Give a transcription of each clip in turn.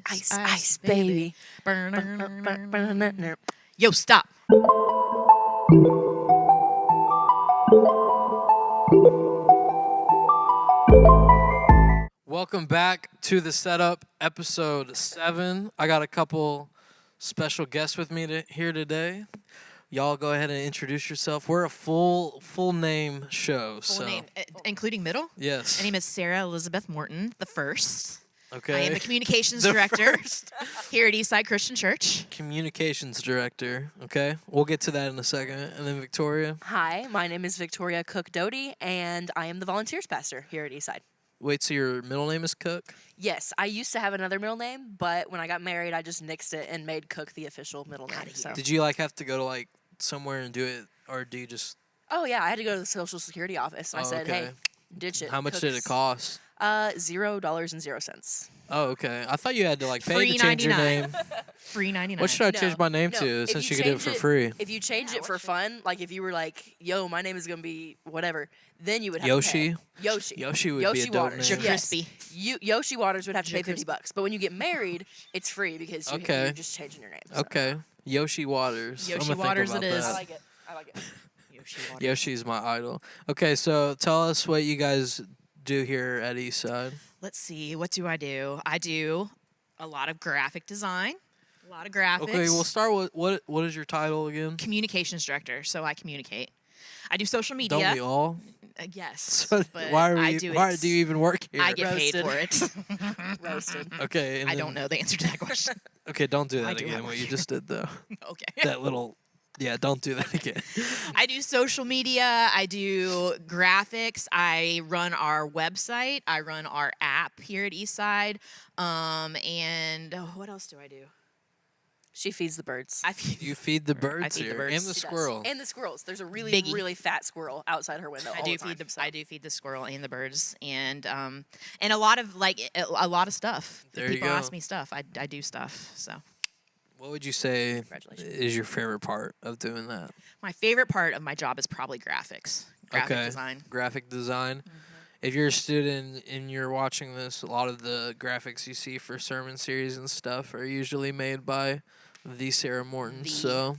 Ice, baby. Yo, stop. Welcome back to the setup, episode 7. I got a couple special guests with me here today. Y'all go ahead and introduce yourself. We're a full name show. Full name, including middle? Yes. My name is Sarah Elizabeth Moreton, the first. Okay. I am the communications The director first. here at Eastside Christian Church. Communications director. Okay. We'll get to that in a second. And then Victoria. Hi, my name is Victoria Cook Doty, and I am the volunteers pastor here at Eastside. Wait, so your middle name is Cook? Yes, I used to have another middle name, but when I got married, I just nixed it and made Cook the official middle name. So. Did you have to go to somewhere and do it, or do you just? Oh yeah, I had to go to the Social Security office, and I said, okay. "Hey, ditch it." How much did it cost? $0.00. Oh, okay. I thought you had to pay Free to change your 99. name. Free 99. What should I change my name to if since you could do it change for free? If you change it for fun, like if you were like, "Yo, my name is gonna be whatever," then you would have Yoshi? to pay. Yoshi. Yoshi would be Yoshi a dope Waters. name. Yes. Crispy. Yoshi Waters would have to pay Crispy. $50, but when you get married, it's free because you're just changing your name. So. Okay. Yoshi Waters. Yoshi I'm gonna Waters think it about is. I that. like it. I like it. Yoshi Waters. Yoshi's my idol. Okay, so tell us what you guys do here at Eastside. Let's see. What do? I do a lot of graphic design. A lot of graphics. Okay, we'll start with what is your title again? Communications director. So I communicate. I do social media. Don't we all? Yes. So but why I do why it. do you even work here? I get paid for it. Roasted. Okay. And I then- don't know the answer to that question. Okay, don't do I that do again. have What one. you just did though. Okay. That little. Yeah, don't do that again. I do social media. I do graphics. I run our website. I run our app here at Eastside. And what else do I do? She feeds the birds. I feed, You feed the birds feed the here birds. and the She does. squirrel. And the squirrels. There's a really, Biggie. really fat squirrel outside her window. I all do the time, feed the so. I do feed the squirrel and the birds and a lot of a lot of stuff. There you People go. ask me stuff. I do stuff. So What would you say Congratulations. is your favorite part of doing that? my favorite part of my job is probably graphics, graphic design. Graphic design. If you're a student and you're watching this, a lot of the graphics you see for sermon series and stuff are usually made by the Sarah Moreton. The- So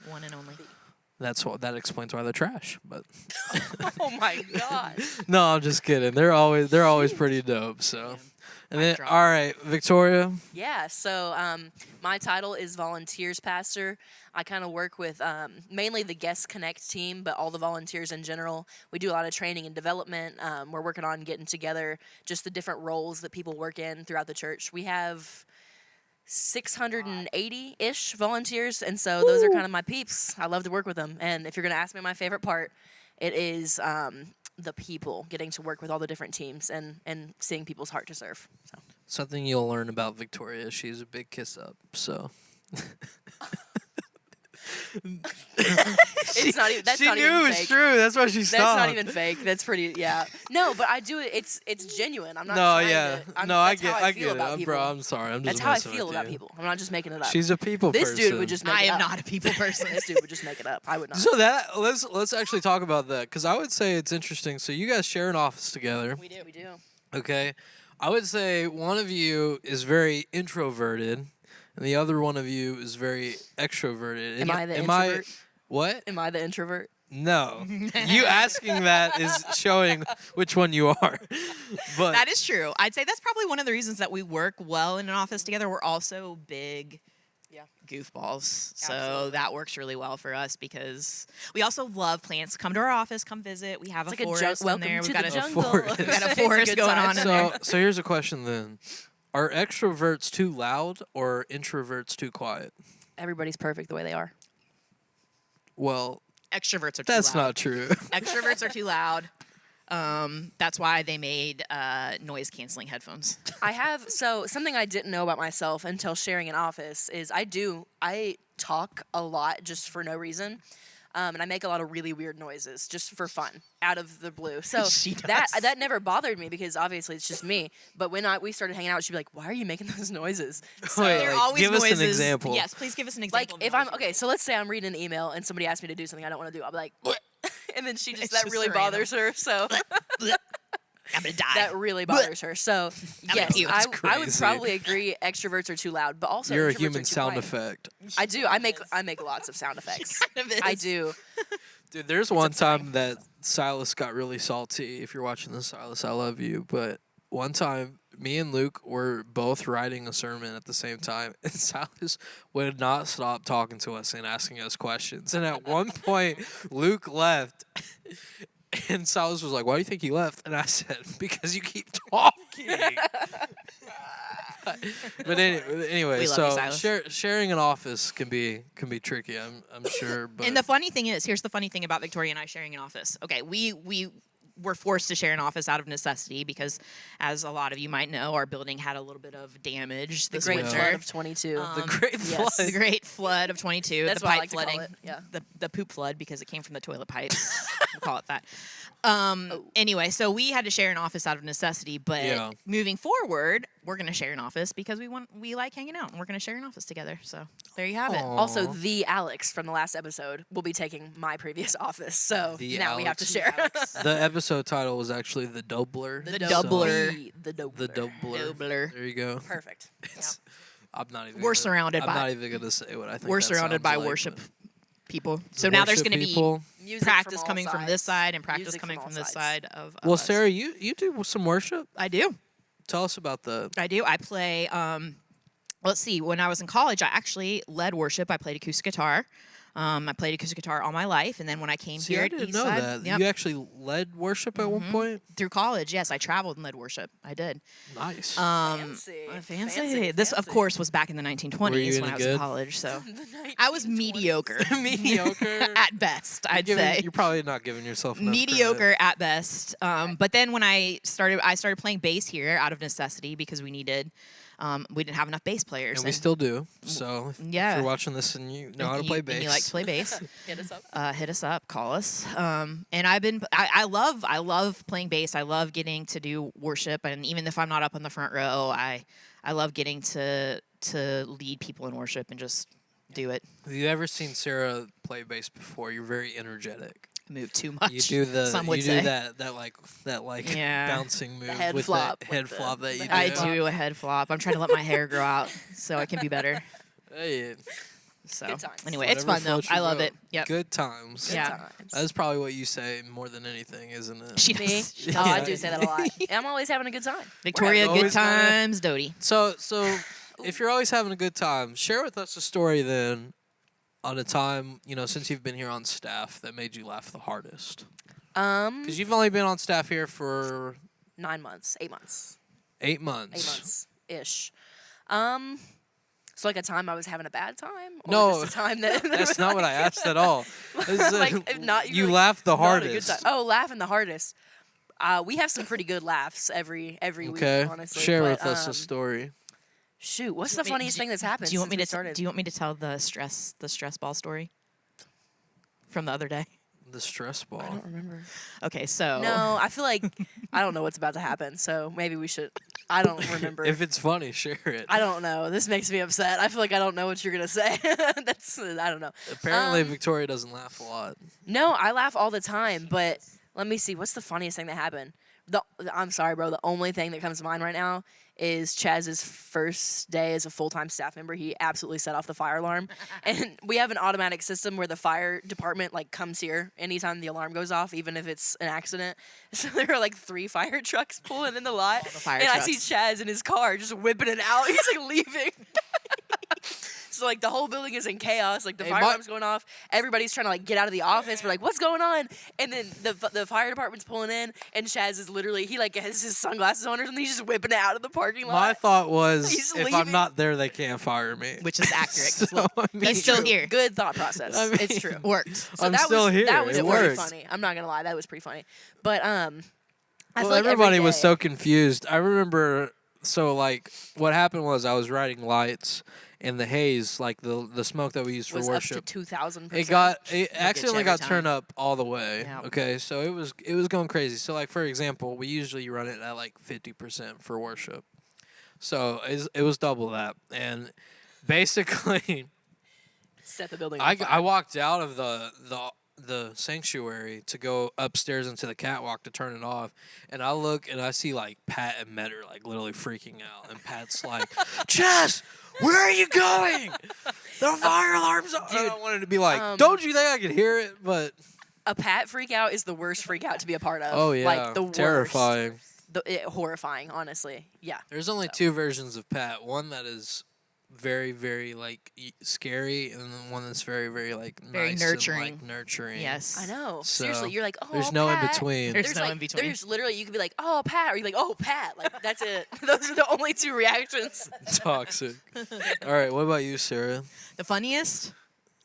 One and only. that explains why they're trash. But Oh my god. no, I'm just kidding. They're always pretty dope. So. And then, Mic drop. all right, Victoria. Yeah, so my title is volunteers pastor. I kind of work with mainly the Guest Connect team, but all the volunteers in general. We do a lot of training and development. We're working on getting together just the different roles that people work in throughout the church. We have 680-ish volunteers, and so those are kind of my peeps. I love to work with them. And if you're going to ask me my favorite part, it is the people, getting to work with all the different teams and seeing people's heart to serve. So. Something you'll learn about Victoria. She's a big kiss up. So. It's not even. That's she not knew even it was fake. true. That's why she That's stopped. not even fake. That's pretty. Yeah. No, but I do it. It's genuine. I'm not. No, trying yeah. To, I'm, No, I that's get. how I feel get about it, people. bro. I'm sorry. I'm just. That's how I messing feel with about you. people. I'm not just making it up. She's a people this person. dude would just make I it am up. not a people person. This dude would just make it up. I would not. So that let's actually talk about that because I would say it's interesting. So you guys share an office together. We do. We do. Okay. I would say one of you is very introverted, and the other one of you is very extroverted. Am I the introvert? What? Am I the introvert? No. You asking that is showing which one you are. But That is true. I'd say that's probably one of the reasons that we work well in an office together. We're also big Yeah. goofballs. So Absolutely. that works really well for us because we also love plants. Come to our office, come visit. We have It's a like forest in welcome there. to We've got the a jungle. forest. We've got a It's forest good going times. on in there. so here's a question then. Are extroverts too loud or introverts too quiet? Everybody's perfect the way they are. Well, Extroverts are too that's loud. not true. Extroverts are too loud. That's why they made noise canceling headphones. I have something I didn't know about myself until sharing an office is I talk a lot just for no reason. And I make a lot of really weird noises just for fun, out of the blue. So She that does. that never bothered me because obviously it's just me. But when we started hanging out, she'd be like, "Why are you making those noises?" So, Wait, They're like, always give us noises. an example. Yes, please give us an like example. if I'm okay, so let's say I'm reading an email and somebody asks me to do something I don't want to do. I'll be like, "Bleh." And then she just It's that just really random. bothers her. So I'm gonna die. That really bothers her. So yes, puke. I That's would crazy. probably agree. Extroverts are too loud, but also You're a introverts human are too sound quiet. effect. I do. I make lots of sound effects. kind of I is. do. Dude, there's one time that Silas got really salty. If you're watching this, Silas, I love you. But one time, me and Luke were both writing a sermon at the same time, and Silas would not stop talking to us and asking us questions. And at one point, Luke left, and Silas was like, "Why do you think he left?" And I said, "Because you keep talking." But anyway, We love so you, Silas. sharing an office can be tricky. I'm sure. But And the funny thing is, here's the funny thing about Victoria and I sharing an office. Okay, we were forced to share an office out of necessity because, as a lot of you might know, our building had a little bit of damage The this Great winter. Flood of 22. the great flood. The Great Flood of 22. That's the what I pipe like to call flooding. it, yeah. The poop flood because it came from the toilet pipes. We'll call it that. Anyway, so we had to share an office out of necessity, but Yeah. moving forward, we're going to share an office because we like hanging out and we're going to share an office together. So there you have it. Aw. Also, the Alex from the last episode will be taking my previous office, so The now we have to Alex. share. The episode title was actually The Doubler. The so- Doubler. The Doubler. The Doubler. Doubler. There you go. Perfect. It's- I'm not even. We're gonna- surrounded I'm by- not even gonna say what I think. We're that surrounded sounds by like, worship but- people. So now there's Worship going to be people. Music practice from all coming from sides. this side and practice Music coming all from this sides. side of Well, us. Sarah, you do some worship. I do. Tell us about the. I do. I play. Let's see. When I was in college, I actually led worship. I played acoustic guitar. I played acoustic guitar all my life, and then when I came See, here I at didn't know Eastside, that. yep, You actually led worship at one point. through college, yes, I traveled and led worship. I did. Nice. Fancy. Fancy. This, of course, was back in the 1920s Were you when any I was in good? college. So The I was 1920s. mediocre Mediocre. at best. I'd say. You're probably not giving yourself enough Mediocre at best. But then when I started playing bass here out of necessity because we didn't have enough bass players. And we still do. So if Yeah. you're watching this and you know how to play bass, And you like to play bass. Hit us up. Hit us up, call us. And I love playing bass. I love getting to do worship, and even if I'm not up on the front row, I love getting to lead people in worship and just do it. Have you ever seen Sarah play bass before? You're very energetic. Move too much. You do the Some would you say. do that Yeah. bouncing move head with flop the with head the- flop that you the do. I head do a head flop. I'm trying to let my hair grow out so I can be better. Hey, So Good times. anyway, it's whatever fun though. floats your I love boat. it. Yep. Good times. Yeah. Times. That's probably what you say more than anything, isn't it? She Me? does. She Oh, does. I do say that a lot. I'm always having a good time. Victoria, Always good gotta- times, Doty. So if you're always having a good time, share with us a story then on a time, since you've been here on staff that made you laugh the hardest. Because you've only been on staff here for 9 months, 8 months, 8 months. 8 months ish. So like a time I was having a bad time, or No, just a time that That's not what I asked at all. It's, Like, if not, you you're like, laughed the not a good hardest. time. Oh, laughing the hardest. We have some pretty good laughs every Okay, week. Honestly, share but, with us a story. Shoot, what's Do you the want me- funniest thing that's happened? Do you want me since to we started? Do you want me to tell the stress ball story from the other day? The stress ball. I don't remember. Okay, so No, I feel like I don't know what's about to happen, so maybe we should. I don't remember. If it's funny, share it. I don't know. This makes me upset. I feel like I don't know what you're gonna say. I don't know. Apparently, Victoria doesn't laugh a lot. No, I laugh all the time, but let me see. What's the funniest thing that happened? I'm sorry, bro. The only thing that comes to mind right now is Chaz's first day as a full-time staff member. He absolutely set off the fire alarm, and we have an automatic system where the fire department comes here anytime the alarm goes off, even if it's an accident. So there are 3 fire trucks pulling in the lot, the fire and trucks. I see Chaz in his car just whipping it out. He's leaving. So the whole building is in chaos. The Hey, fire my- alarm's going off. Everybody's trying to get out of the office. We're what's going on? And then the fire department's pulling in, and Chaz is literally he has his sunglasses on or something. He's just whipping it out of the parking lot. My thought was, He's if I'm leaving. not there, they can't fire me. which is accurate. So, I mean, He's still here. Good thought process. I mean- It's true. Worked. So I'm that still was, here. That was It pretty worked. funny. I'm not gonna lie, that was pretty funny. But I well, feel like everybody every was day- so confused. I remember, what happened was I was riding lights, and the haze, the smoke that we used for was worship, up to 2,000%. it accidentally every got time. turned up all the way. Yeah. Okay, so it was going crazy. So for example, we usually run it at 50% for worship. So it was double that, and basically set the building on fire. I walked out of the sanctuary to go upstairs into the catwalk to turn it off, and I look and I see like Pat and Metter like literally freaking out, and Pat's like, "Jess, where are you going? The fire alarm's on." Dude, I wanted to be like, "Don't you think I could hear it?" But A Pat freak out is the worst freak out to be a part of. oh yeah, Like the terrifying. worst. Horrifying, honestly. Yeah. There's only two versions of Pat. One that is very, very like scary, and then one that's very, very like Very nice nurturing. And, like, nurturing. Yes. I know. So, Seriously, you're like, oh, there's no in Pat. between. There's no like, in between. There's literally, you could be like, oh, Pat, or you're like, oh, Pat. Like, that's it. Those are the only two reactions. Toxic. All right, what about you, Sarah? The funniest?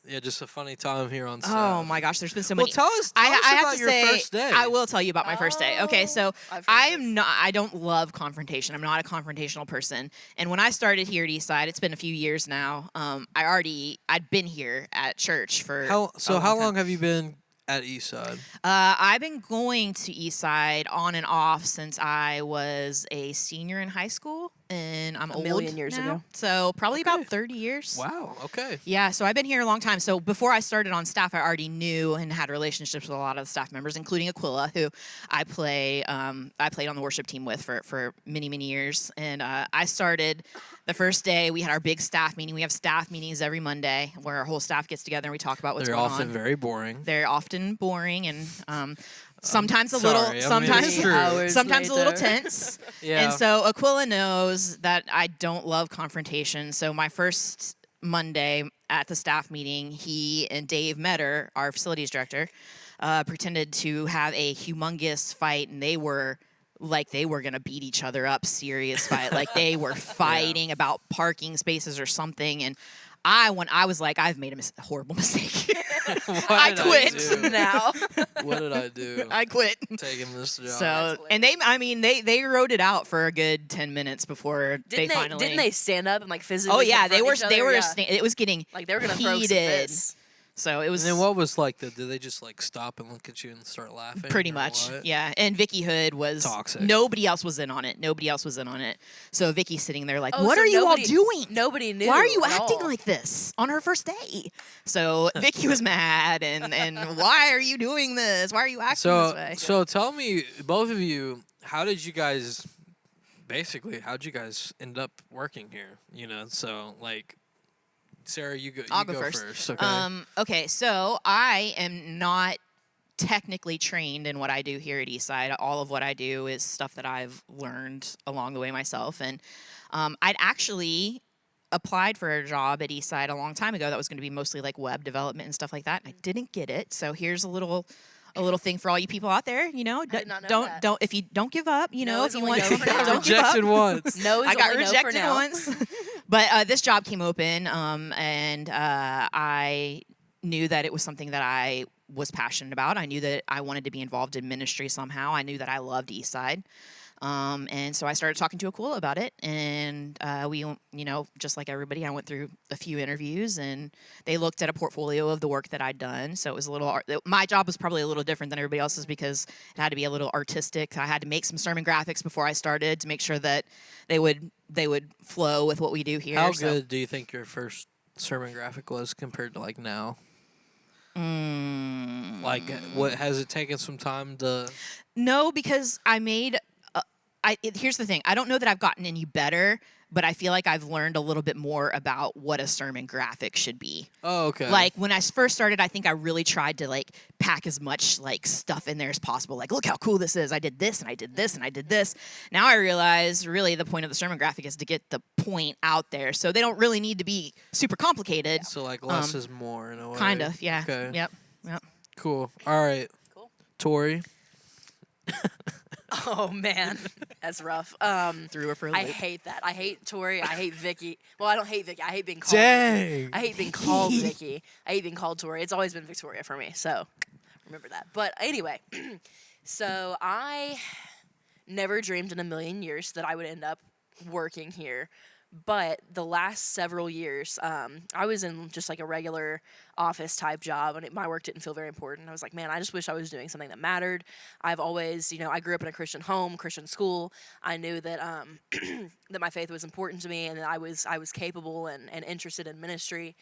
Yeah, just a funny time here on set. Oh my gosh, there's been so Well, many. tell us I have about to your say, first day. I will tell you about my first day. Okay, so I've heard I this. am not. I don't love confrontation. I'm not a confrontational person. And when I started here at Eastside, it's been a few years now. I'd been here at church for. How time. long have you been at Eastside? I've been going to Eastside on and off since I was a senior in high school, and I'm old million years now. ago. So probably about 30 years. Wow. Okay. Yeah, so I've been here a long time. So before I started on staff, I already knew and had relationships with a lot of the staff members, including Aquila, who I played on the worship team with for many, many years. And I started the first day. We had our big staff meeting. We have staff meetings every Monday where our whole staff gets together and we talk about what's They're going often on. very boring. They're often boring and sometimes sorry, I little, mean, sometimes it's true. Hours sometimes a little later. tense. Yeah. And so Aquila knows that I don't love confrontation. So my first Monday at the staff meeting, he and Dave Metter, our facilities director, pretended to have a humongous fight, and they were going to beat each other up, serious fight. Like they were fighting about parking spaces or something. And I was like, I've made a horrible mistake. I quit. do? Now. What did I do? I quit. Taking this job. So, and they wrote it out for a good 10 minutes before Didn't they stand up and like physically? Oh yeah, they were. confront each other? Yeah. It was getting Like they were gonna throw some heated. fists. So it was. And then what was like did they just like stop and look at you and start laughing? Pretty or much, what? yeah. And Vicky Hood was Toxic. Nobody else was in on it. So Vicky's sitting there like, Oh, "What so are you all nobody- doing? Nobody knew. Why are you at acting all. like this on her first day?" So Vicky was mad and why are you doing this? Why are you acting this way? So tell me, both of you, how'd you guys end up working here? You know, so like, Sarah, you go. I'll you go first. Okay. Okay, so I am not technically trained in what I do here at Eastside. All of what I do is stuff that I've learned along the way myself. And I'd actually applied for a job at Eastside a long time ago that was going to be mostly like web development and stuff like that. And I didn't get it. So here's a little thing for all you people out there, you know, did not know don't that. don't if you don't give up, you know, No if is you only want no to for now. don't give up. Rejected once. No, is I got only no for rejected now. once. But this job came open, and I knew that it was something that I was passionate about. I knew that I wanted to be involved in ministry somehow. I knew that I loved Eastside. And so I started talking to Aquila about it, and we, you know, just like everybody, I went through a few interviews, and they looked at a portfolio of the work that I'd done. So it was a little, my job was probably a little different than everybody else's because it had to be a little artistic. I had to make some sermon graphics before I started to make sure that they would flow with what we do here. How So- good do you think your first sermon graphic was compared to like now? Like, what has it taken some time to? No, because I made. Here's the thing. I don't know that I've gotten any better, but I feel like I've learned a little bit more about what a sermon graphic should be. Oh, okay. Like when I first started, I think I really tried to like pack as much like stuff in there as possible. Like, look how cool this is. I did this and I did this and I did this. Now I realize really the point of the sermon graphic is to get the point out there. So they don't really need to be super complicated. So like less is more in a way. Kind of, yeah. Okay. Yep. Cool. All right. Cool. Tori. Oh man, that's rough. Threw her for a I loop. hate that. I hate Tori. I hate Vicky. Well, I don't hate Vicky. I hate being called. Dang. I hate being called Vicky. I hate being called Tori. It's always been Victoria for me. So remember that. But anyway, so I never dreamed in a million years that I would end up working here. But the last several years, I was in just like a regular office type job, and my work didn't feel very important. I was like, man, I just wish I was doing something that mattered. I've always, I grew up in a Christian home, Christian school. I knew that that my faith was important to me, and that I was capable and interested in ministry.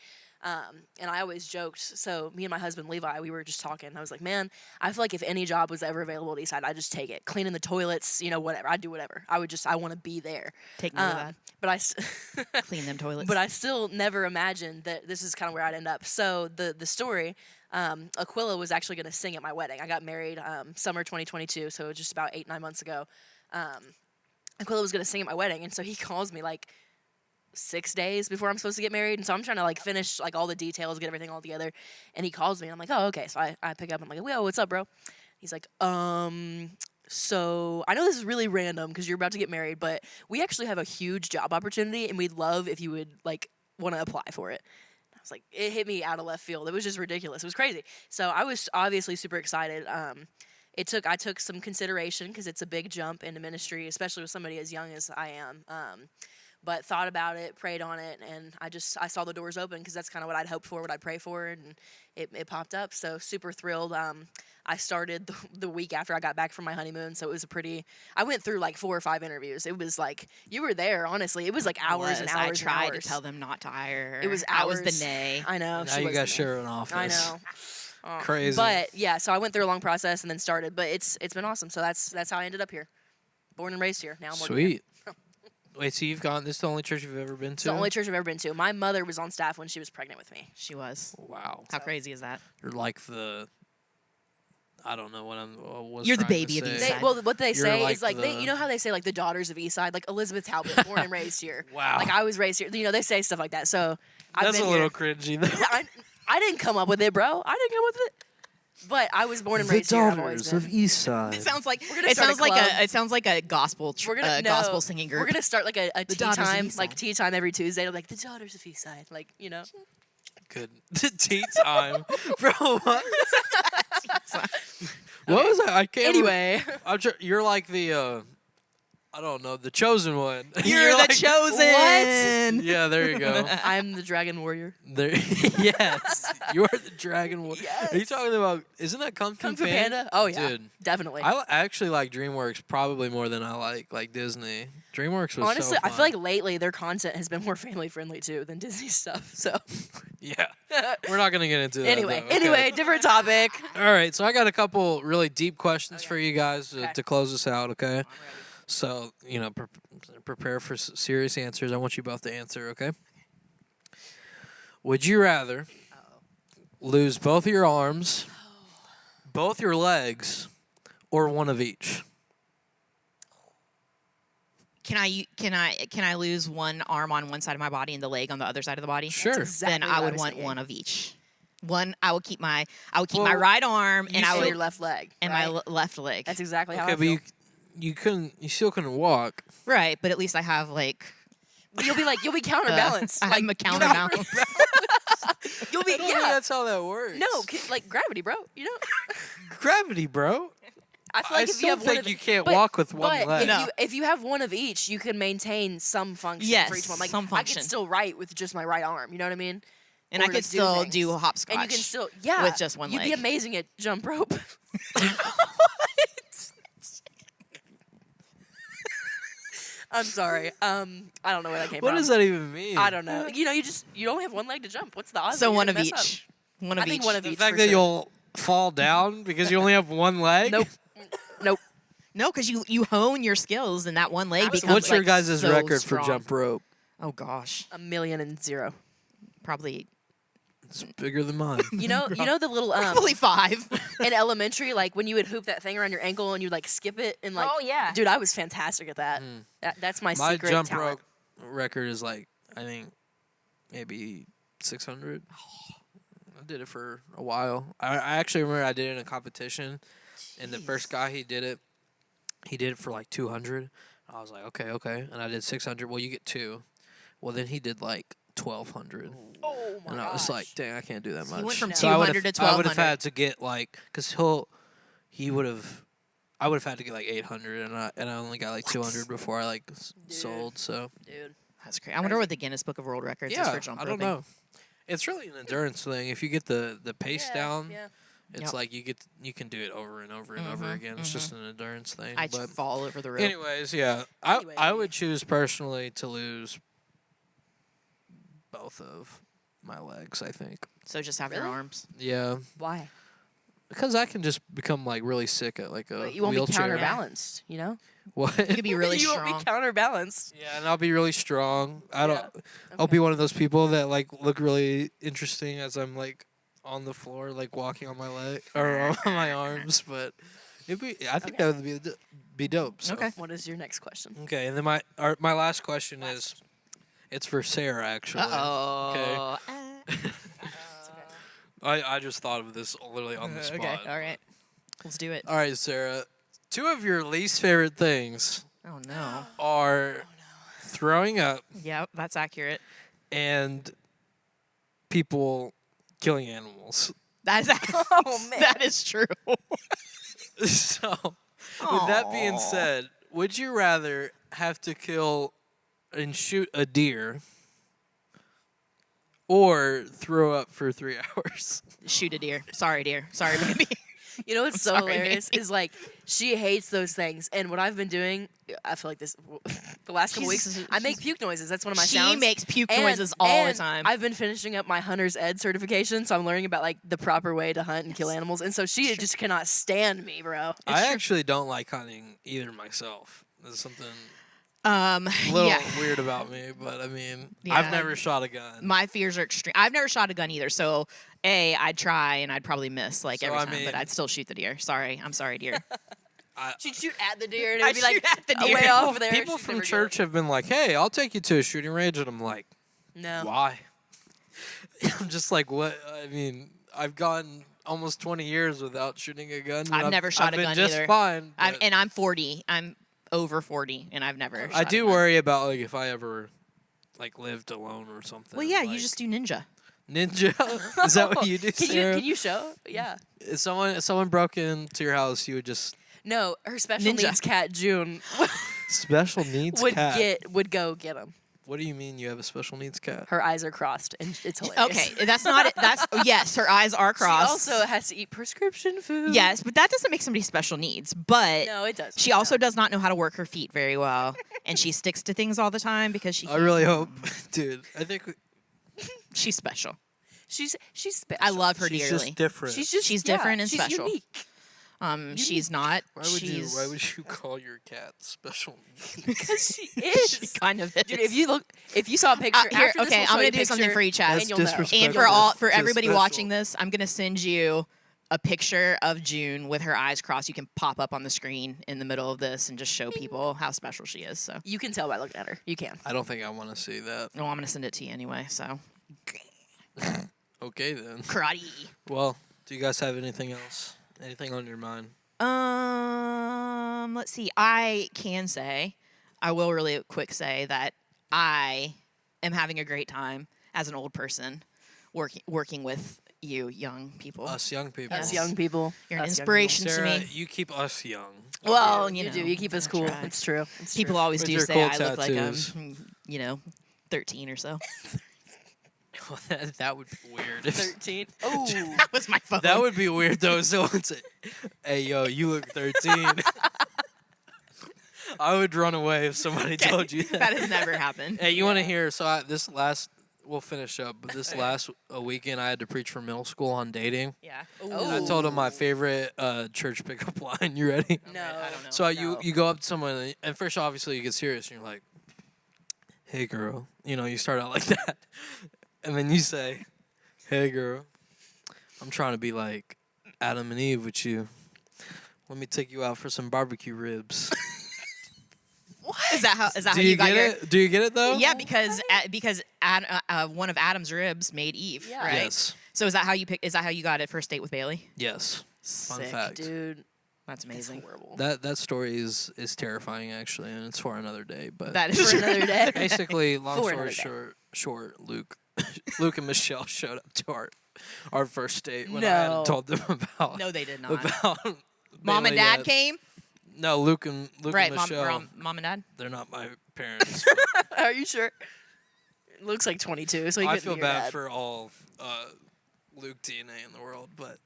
And I always joked. So me and my husband Levi, we were just talking. I was like, man, I feel like if any job was ever available at Eastside, I'd just take it. Cleaning the toilets, whatever. I'd do whatever. I want to be there. Take me to that. But Clean them toilets. but I still never imagined that this is kind of where I'd end up. So the story, Aquila was actually going to sing at my wedding. I got married summer 2022, so just about 8-9 months ago. Aquila was going to sing at my wedding, and so he calls me like 6 days before I'm supposed to get married, and so I'm trying to like finish like all the details, get everything all together, and he calls me, and I'm like, oh, okay. So I pick up, I'm like, yo, what's up, bro? He's like, so I know this is really random because you're about to get married, but we actually have a huge job opportunity, and we'd love if you would like want to apply for it. I was like, it hit me out of left field. It was just ridiculous. It was crazy. So I was obviously super excited. I took some consideration because it's a big jump into ministry, especially with somebody as young as I am. But thought about it, prayed on it, and I saw the doors open because that's kind of what I'd hoped for, what I'd pray for, and it popped up. So super thrilled. I started the week after I got back from my honeymoon, so it was I went through like 4 or 5 interviews. It was like, you were there, honestly. It was like hours and hours. I tried and hours. to tell them not to hire her. It was I hours. was the nay. I know. Now you got share an office. I know. Crazy. But yeah, so I went through a long process and then started. But it's been awesome. So that's how I ended up here. Born and raised here. Now I'm working here. Sweet. Wait, so this is the only church you've ever been to? It's the only church I've ever been to. My mother was on staff when she was pregnant with me. She was. Wow. How crazy is that? You're like I don't know what You're the baby of say. Eastside. Well, what they say like is like you know how they say like the daughters of Eastside, like Elizabeth Talbot, born and raised here. Wow. Like I was raised here. They say stuff like that. So I've That's been a little here. cringy though. I didn't come up with it, bro. I didn't come up with it. But I was born and raised here. I've always been. Eastside. It sounds like start it sounds like a gospel gospel singing group. We're gonna start like a tea Daughters of time, Eastside. like tea time every Tuesday. Like the daughters of Eastside, like Good. Tea time. Bro, what? What was that? I can't Anyway, you're like the I don't know, the chosen one. You're the like, chosen. Yeah, there you go. I'm the dragon warrior. There, yes, you are the dragon warrior. Yes. Are you talking about? Isn't that Kung Fu Panda? Oh yeah, dude, definitely. I actually like DreamWorks probably more than I like Disney. DreamWorks was Honestly, so I fun. feel like lately their content has been more family friendly too than Disney stuff. So Yeah, we're not gonna get into that. anyway, though. Okay. different topic. All right, so I got a couple really deep questions for you guys Okay. to close us out. Okay, so prepare for serious answers. I want you both to answer. Okay. Would you rather lose both your arms, both your legs, or one of each? Can I lose one arm on one side of my body and the leg on the other side of the body? Sure. Exactly Then what I would was want thinking. one of each. I would keep my Well, right arm and I And would your left leg. and right? my left leg. That's exactly how Okay, I but feel. you still couldn't walk. Right, but at least I have like You'll be counterbalanced. I'm a counterbalance. You'll I be don't think that's how that works. No, like gravity, bro. Gravity, bro. I feel like if you still have one think of you can't but- walk with one but leg. No. if you have one of each, you can maintain some function Yes, for each one. Like some I function. can still write with just my right arm. You know what I mean? and Or I could just do still things. do hopscotch. And you can still with just one You'd be leg. amazing at jump rope. I'm sorry. I don't know where that came What from. does that even mean? I don't know. You only have one leg to jump. What's the odds? So that you're one gonna of mess up? each. One of I think each. one of The each. fact for that sure. you'll fall down because you only have one leg? Nope. Nope. No, because you hone your skills and that one leg Absolutely. becomes What's your like, guys' so record strong. for jump rope? Oh gosh, 1,000,000. probably It's bigger than mine. You know the little probably 5. in elementary, like when you would hoop that thing around your ankle and you'd like skip it and like. Oh, yeah. Dude, I was fantastic at that. That's my My secret jump talent. rope record is like, I think, maybe 600. I did it for a while. I actually remember I did it in a competition, and the first guy he did it for like 200. I was like, okay, and I did 600. Well, you get 2. Well, then he did like 1,200. Oh my And I was like, dang, I can't do that much. went from So I 200 to I would have 1,200. had to get like, because I would have had to get like 800, and I only got like 200 before I like sold. So dude. That's crazy. I wonder what the Guinness Book of World Records is yeah, for jump I don't roping. know. It's really an endurance thing. If you get the pace down, Yeah. it's Yep. like you can do it over and over and over again. It's just an endurance thing. I but fall over the rope. anyways, yeah, I Anyway. would choose personally to lose both of my legs, I think. So just have your Really? arms. Yeah, Why? because I can just become like really sick at like a But you won't be wheelchair. counterbalanced, you know? What? You could be really you strong. won't be counterbalanced. Yeah, and I'll be really strong. I don't. Yeah. I'll Okay. be one of those people that like look really interesting as I'm like on the floor, like walking on my leg or on my arms. But it'd be. I think that would be dope. So. Okay. What is your next question? Okay, and then my last question is, it's for Sarah actually. Uh-oh. I just thought of this literally on the spot. Okay, all right. Let's do it. All right, Sarah. 2 of your least favorite things Oh, no. are throwing up Yep, that's accurate. and people killing animals. That's Oh, man. That is true. So, with that being Aw. said, would you rather have to kill and shoot a deer or throw up for 3 hours? Shoot a deer. Sorry, deer. Sorry, baby. You know what's so sorry, hilarious baby. is like she hates those things, and what I've been doing, I feel like this the last couple weeks, I make puke noises. That's one of my She sounds. makes puke And- noises all the and time. I've been finishing up my hunter's ed certification, so I'm learning about like the proper way to hunt and kill animals. And so she just cannot stand me, bro. I actually don't like hunting either myself. There's something Um, a little yeah. weird about me, but I mean, Yeah. I've never shot a gun. My fears are extreme. I've never shot a gun either, so I'd try and I'd probably miss like So, every I time, mean- but I'd still shoot the deer. Sorry, I'm sorry, deer. She'd shoot at the deer, and it I'd would be like shoot at the deer. way off there. People She'd from never get church have been like, "Hey, I'll take you to a shooting range," and I'm like, it. No. "Why?" I'm just like, "What?" I mean, I've gone almost 20 years without shooting a gun. and I've never shot I've a been gun just either. fine. I'm, but and I'm 40. I'm over 40, and I've never. I shot do a gun. worry about like if I ever like lived alone or something. Well, yeah, you like- just do ninja. ninja. Is that what you do, Can Sarah? you show? Yeah. If someone broke into your house, you would just No, her special Ninja. needs cat June special needs would cat. would go get him. What do you mean you have a special needs cat? Her eyes are crossed, and it's hilarious. Okay, that's not it. That's yes, her eyes are crossed. She also has to eat prescription food. yes, but that doesn't make somebody special needs. But No, it does. she also does not know how to work her feet very well, and she sticks to things all the time because she. I really hope, dude. I think She's special. She's special. I love her she's dearly. just different. She's different and she's special. Unique. She's not. Why would she's, Why would you call your cat special needs? Because she is. She kind of is. Dude, if you saw a picture, Here, after this, okay, we'll show I'm you gonna a do something picture, for you, Chaz. and you'll know. disrespectful. And for Just everybody special. watching this, I'm gonna send you a picture of June with her eyes crossed. You can pop up on the screen in the middle of this and just show people how special she is. So, You can tell by looking at her. You can. I don't think I want to see that. no, I'm gonna send it to you anyway. So, Okay then. karate. Well, do you guys have anything else? Anything on your mind? Let's see. I will really quick say that I am having a great time as an old person working with you young people. Us young people. Us Yes. young people. You're an Us young inspiration to Sarah, me. you keep us young. Well, You you know, do. You keep us I cool. try. It's true. It's People true. always With do your say cool I look like tattoos. I'm, 13 or so. that would be weird. If, 13. Oh. That was my phone. that would be weird though. If someone said, "Hey, yo, you look 13." I would run away if somebody told you that. That has never happened. Hey, you want to hear? So we'll finish up. But this last weekend, I had to preach for middle school on dating. Yeah. And I told them my favorite church pickup line. You ready? No. I don't know. So No. you go up to someone, and first obviously you get serious, and you're like, "Hey, girl," you start out like that, and then you say, "Hey, girl, I'm trying to be like Adam and Eve with you. Let me take you out for some barbecue ribs." Is that how Do you you got get your? it? Do you get it though? Yeah, because one of Adam's ribs made Eve, Yeah. right? Yes. So is that how you got it first date with Bailey? Yes. Fun Sick. fact. Dude, That's it's amazing. horrible. That story is terrifying actually, and it's for another day. But That is For another day. basically, long For story another day. short, Luke and Michelle showed up to our first date when I No. hadn't told them about No, they did not. about Mom and Bailey Dad yet. came. No, Luke and Right, Michelle. mom and Dad. They're not my parents. Are you sure? It looks like 22, so he I couldn't feel be your bad dad. for all Luke DNA in the world, but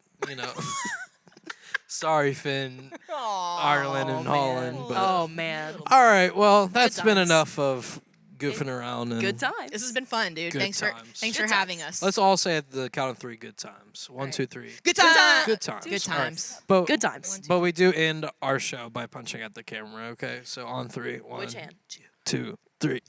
sorry, Finn, Ireland, and Holland. But Oh man. all right, well, that's been times. enough of goofing around. And Good times. This has been fun, dude. Good Thanks times. for Good having times. us. Let's all say at the count of 3 good times. One, Right. 2, 3. Good times. Good times. Good All right. times. But, Good times. But we do end our show by punching at the camera, okay? So on 3. 1, Which hand? 2, 3.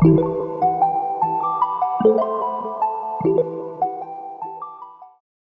Thank you.